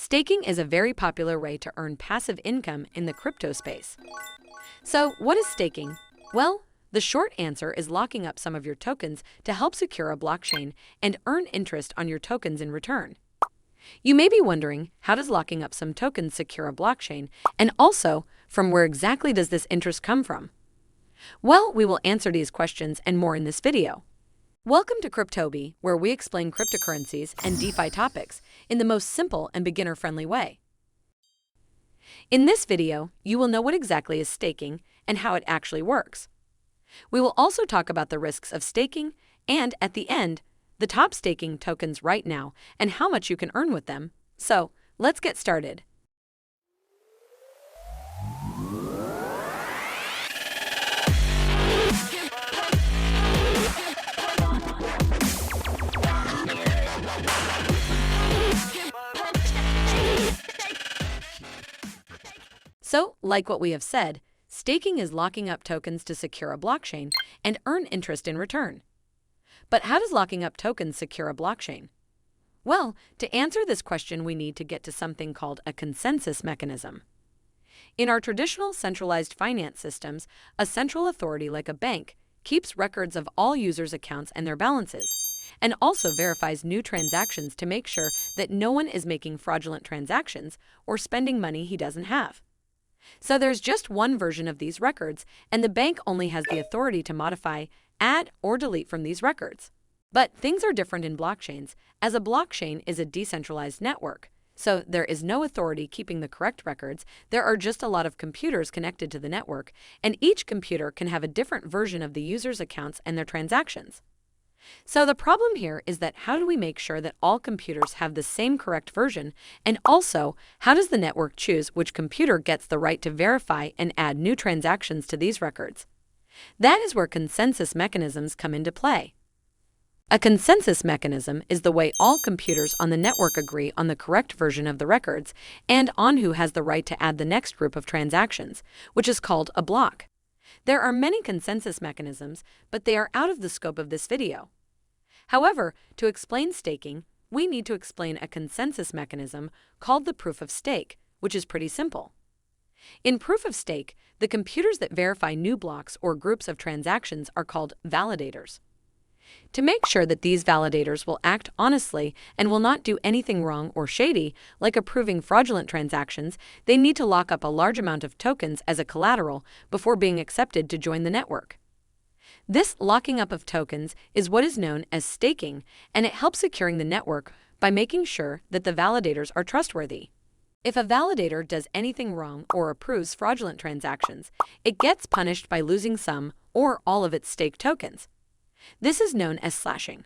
Staking is a very popular way to earn passive income in the crypto space. So, what is staking? Well, the short answer is locking up some of your tokens to help secure a blockchain and earn interest on your tokens in return. You may be wondering, how does locking up some tokens secure a blockchain? And also, from where exactly does this interest come from? Well, we will answer these questions and more in this video. Welcome to Cryptobie, where we explain cryptocurrencies and DeFi topics in the most simple and beginner-friendly way. In this video, you will know what exactly is staking and how it actually works. We will also talk about the risks of staking and, at the end, the top staking tokens right now and how much you can earn with them. So, let's get started. So, like what we have said, staking is locking up tokens to secure a blockchain and earn interest in return. But how does locking up tokens secure a blockchain? Well, to answer this question, we need to get to something called a consensus mechanism. In our traditional centralized finance systems, a central authority like a bank keeps records of all users' accounts and their balances, and also verifies new transactions to make sure that no one is making fraudulent transactions or spending money he doesn't have. So there's just one version of these records, and the bank only has the authority to modify, add, or delete from these records. But things are different in blockchains, as a blockchain is a decentralized network. So there is no authority keeping the correct records, there are just a lot of computers connected to the network, and each computer can have a different version of the user's accounts and their transactions. So the problem here is that how do we make sure that all computers have the same correct version, and also, how does the network choose which computer gets the right to verify and add new transactions to these records? That is where consensus mechanisms come into play. A consensus mechanism is the way all computers on the network agree on the correct version of the records and on who has the right to add the next group of transactions, which is called a block. There are many consensus mechanisms, but they are out of the scope of this video. However, to explain staking, we need to explain a consensus mechanism called the proof of stake, which is pretty simple. In proof of stake, the computers that verify new blocks or groups of transactions are called validators. To make sure that these validators will act honestly and will not do anything wrong or shady, like approving fraudulent transactions, they need to lock up a large amount of tokens as a collateral before being accepted to join the network. This locking up of tokens is what is known as staking, and it helps securing the network by making sure that the validators are trustworthy. If a validator does anything wrong or approves fraudulent transactions, it gets punished by losing some or all of its stake tokens. This is known as slashing.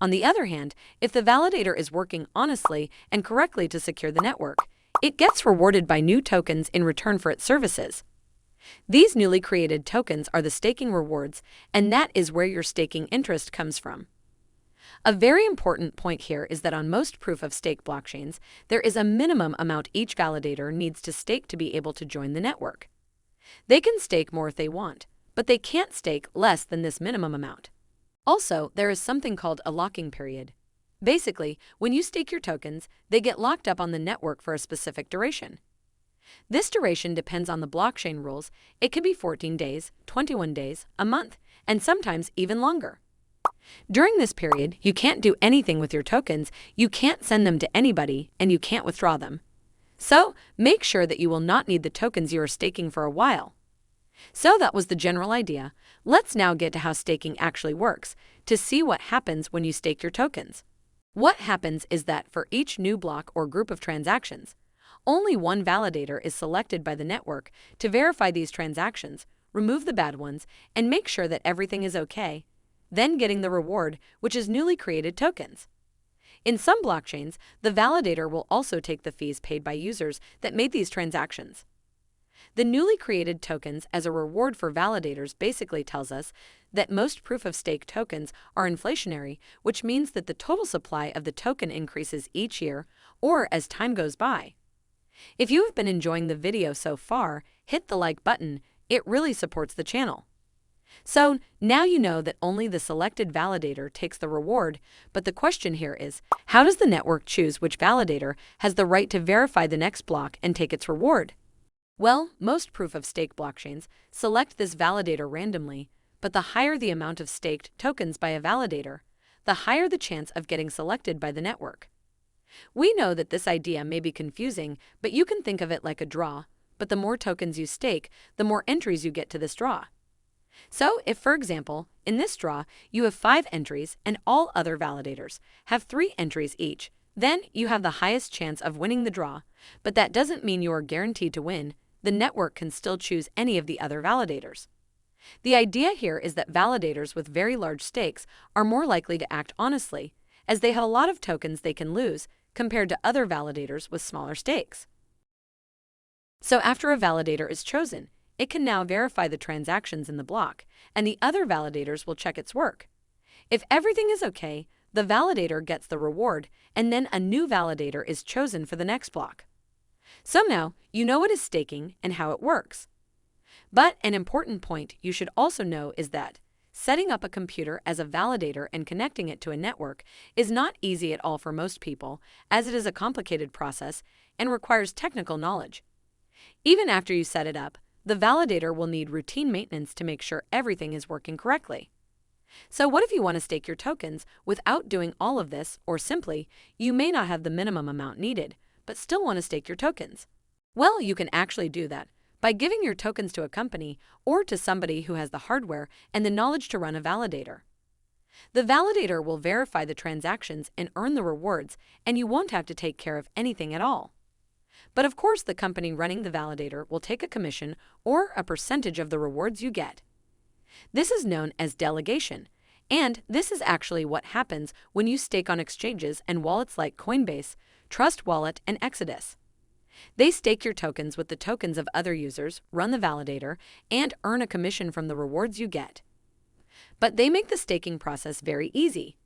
On the other hand, if the validator is working honestly and correctly to secure the network, it gets rewarded by new tokens in return for its services. These newly created tokens are the staking rewards, and that is where your staking interest comes from. A very important point here is that on most proof-of-stake blockchains, there is a minimum amount each validator needs to stake to be able to join the network. They can stake more if they want, but they can't stake less than this minimum amount. Also, there is something called a locking period. Basically, when you stake your tokens, they get locked up on the network for a specific duration. This duration depends on the blockchain rules. It could be 14 days, 21 days, a month, and sometimes even longer. During this period, you can't do anything with your tokens, you can't send them to anybody, and you can't withdraw them. So, make sure that you will not need the tokens you are staking for a while. So that was the general idea. Let's now get to how staking actually works, to see what happens when you stake your tokens. What happens is that for each new block or group of transactions, only one validator is selected by the network to verify these transactions, remove the bad ones, and make sure that everything is okay, then getting the reward, which is newly created tokens. In some blockchains, the validator will also take the fees paid by users that made these transactions. The newly created tokens as a reward for validators basically tells us that most proof-of-stake tokens are inflationary, which means that the total supply of the token increases each year or as time goes by. If you have been enjoying the video so far, hit the like button, it really supports the channel. So now you know that only the selected validator takes the reward, but the question here is, how does the network choose which validator has the right to verify the next block and take its reward? Well, most proof-of-stake blockchains select this validator randomly, but the higher the amount of staked tokens by a validator, the higher the chance of getting selected by the network. We know that this idea may be confusing, but you can think of it like a draw, but the more tokens you stake, the more entries you get to this draw. So if, for example, in this draw, you have 5 entries and all other validators have 3 entries each, then you have the highest chance of winning the draw, but that doesn't mean you are guaranteed to win. The network can still choose any of the other validators. The idea here is that validators with very large stakes are more likely to act honestly, as they have a lot of tokens they can lose compared to other validators with smaller stakes. So after a validator is chosen, it can now verify the transactions in the block, and the other validators will check its work. If everything is okay, the validator gets the reward, and then a new validator is chosen for the next block. So now you know what is staking and how it works. But an important point you should also know is that setting up a computer as a validator and connecting it to a network is not easy at all for most people, as it is a complicated process and requires technical knowledge. Even after you set it up, the validator will need routine maintenance to make sure everything is working correctly. So what if you want to stake your tokens without doing all of this, or simply, you may not have the minimum amount needed, but still want to stake your tokens? Well, you can actually do that by giving your tokens to a company or to somebody who has the hardware and the knowledge to run a validator. The validator will verify the transactions and earn the rewards, and you won't have to take care of anything at all. But of course, the company running the validator will take a commission or a percentage of the rewards you get. This is known as delegation, and this is actually what happens when you stake on exchanges and wallets like Coinbase, Trust Wallet, and Exodus. They stake your tokens with the tokens of other users, run the validator, and earn a commission from the rewards you get. But they make the staking process very easy.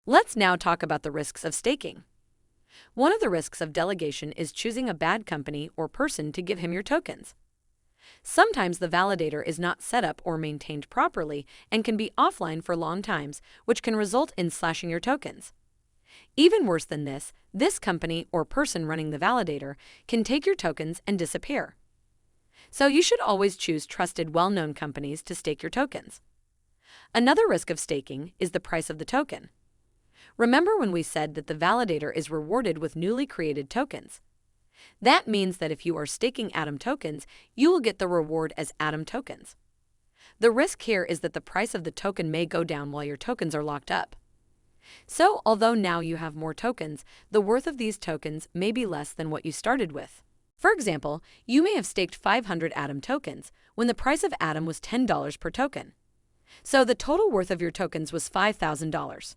Let's now talk about the risks of staking. One of the risks of delegation is choosing a bad company or person to give him your tokens. Sometimes the validator is not set up or maintained properly and can be offline for long times, which can result in slashing your tokens. Even worse than this company or person running the validator can take your tokens and disappear. So you should always choose trusted, well-known companies to stake your tokens. Another risk of staking is the price of the token. Remember when we said that the validator is rewarded with newly created tokens? That means that if you are staking Atom tokens, you will get the reward as Atom tokens. The risk here is that the price of the token may go down while your tokens are locked up. So, although now you have more tokens, the worth of these tokens may be less than what you started with. For example, you may have staked 500 Atom tokens when the price of Atom was $10 per token. So the total worth of your tokens was $5,000.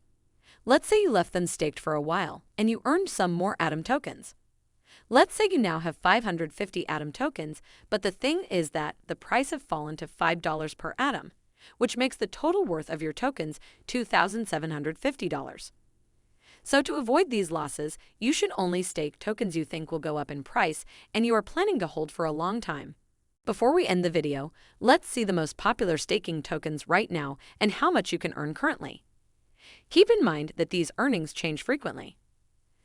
Let's say you left them staked for a while and you earned some more Atom tokens. Let's say you now have 550 Atom tokens, but the thing is that the price have fallen to $5 per Atom, which makes the total worth of your tokens $2,750. So to avoid these losses, you should only stake tokens you think will go up in price and you are planning to hold for a long time. Before we end the video, let's see the most popular staking tokens right now and how much you can earn currently. Keep in mind that these earnings change frequently.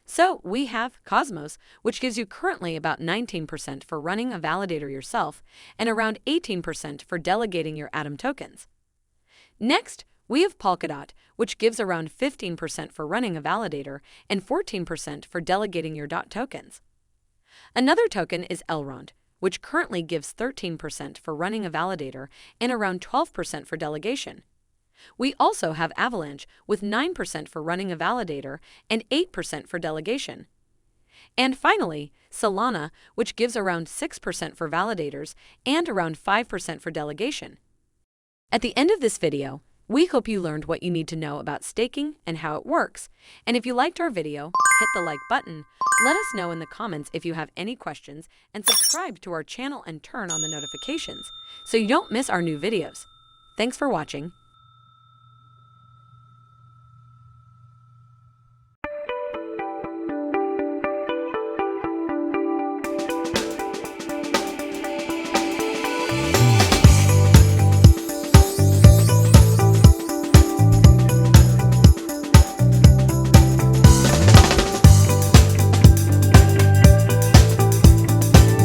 So we have Cosmos, which gives you currently about 19% for running a validator yourself and around 18% for delegating your Atom tokens. Next, we have Polkadot, which gives around 15% for running a validator and 14% for delegating your DOT tokens. Another token is Elrond, which currently gives 13% for running a validator and around 12% for delegation. We also have Avalanche with 9% for running a validator and 8% for delegation. And finally, Solana, which gives around 6% for validators and around 5% for delegation. At the end of this video, we hope you learned what you need to know about staking and how it works. And if you liked our video, hit the like button, let us know in the comments if you have any questions, and subscribe to our channel and turn on the notifications so you don't miss our new videos. Thanks for watching.